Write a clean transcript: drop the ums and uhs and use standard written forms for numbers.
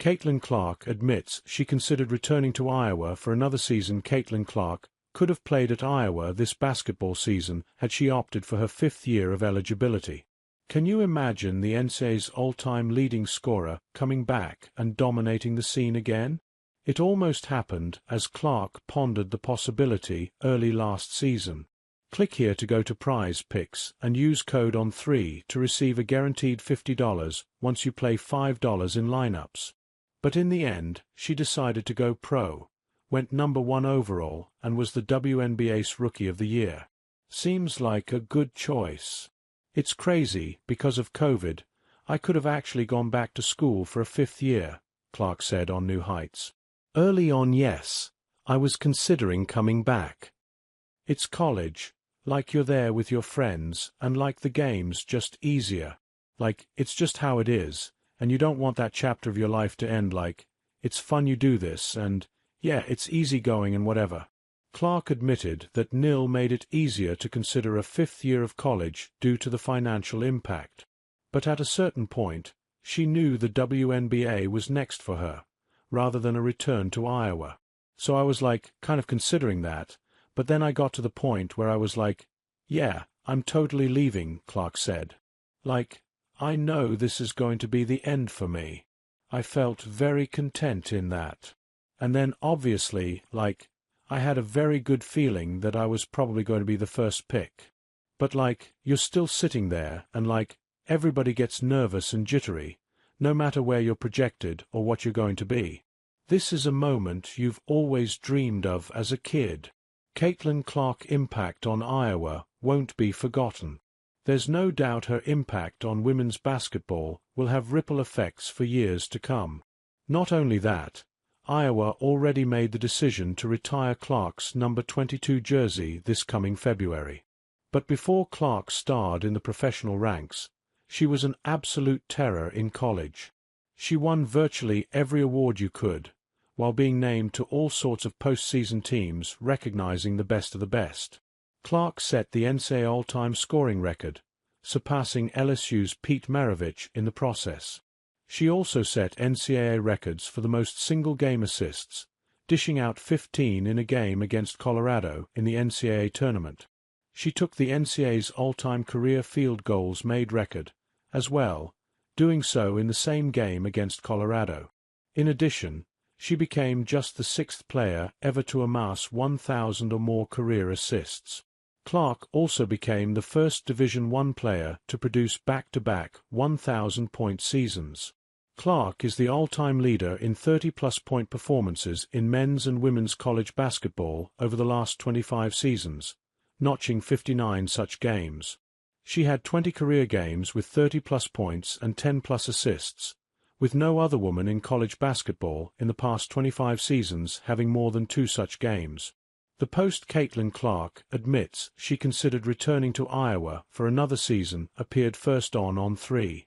Caitlin Clark admits she considered returning to Iowa for another season. Caitlin Clark could have played at Iowa this basketball season had she opted for her fifth year of eligibility. Can you imagine the NCAA's all-time leading scorer coming back and dominating the scene again? It almost happened as Clark pondered the possibility early last season. Click here to go to Prize Picks and use code ON3 to receive a guaranteed $50 once you play $5 in lineups. But in the end, she decided to go pro, went #1 overall, and was the WNBA's Rookie of the Year. Seems like a good choice. It's crazy, because of COVID, I could have actually gone back to school for a fifth year, Clark said on New Heights. Early on, yes, I was considering coming back. It's college, like you're there with your friends, and like the game's just easier. Like, it's just how it is, and you don't want that chapter of your life to end like, it's fun you do this, and, yeah, it's easygoing and whatever. Clark admitted that NIL made it easier to consider a fifth year of college due to the financial impact. But at a certain point, she knew the WNBA was next for her, rather than a return to Iowa. So I was like, kind of considering that, but then I got to the point where I was like, yeah, I'm totally leaving, Clark said. Like, I know this is going to be the end for me. I felt very content in that. And then obviously, like, I had a very good feeling that I was probably going to be the first pick. But like, you're still sitting there, and like, everybody gets nervous and jittery, no matter where you're projected or what you're going to be. This is a moment you've always dreamed of as a kid. Caitlin Clark's impact on Iowa won't be forgotten. There's no doubt her impact on women's basketball will have ripple effects for years to come. Not only that, Iowa already made the decision to retire Clark's number 22 jersey this coming February. But before Clark starred in the professional ranks, she was an absolute terror in college. She won virtually every award you could, while being named to all sorts of postseason teams recognizing the best of the best. Clark set the NCAA all-time scoring record, surpassing LSU's Pete Maravich in the process. She also set NCAA records for the most single-game assists, dishing out 15 in a game against Colorado in the NCAA tournament. She took the NCAA's all-time career field goals made record, as well, doing so in the same game against Colorado. In addition, she became just the sixth player ever to amass 1,000 or more career assists. Clark also became the first Division I player to produce back-to-back 1,000-point seasons. Clark is the all-time leader in 30-plus point performances in men's and women's college basketball over the last 25 seasons, notching 59 such games. She had 20 career games with 30-plus points and 10-plus assists, with no other woman in college basketball in the past 25 seasons having more than 2 such games. The post Caitlin Clark admits she considered returning to Iowa for another season appeared first on 3.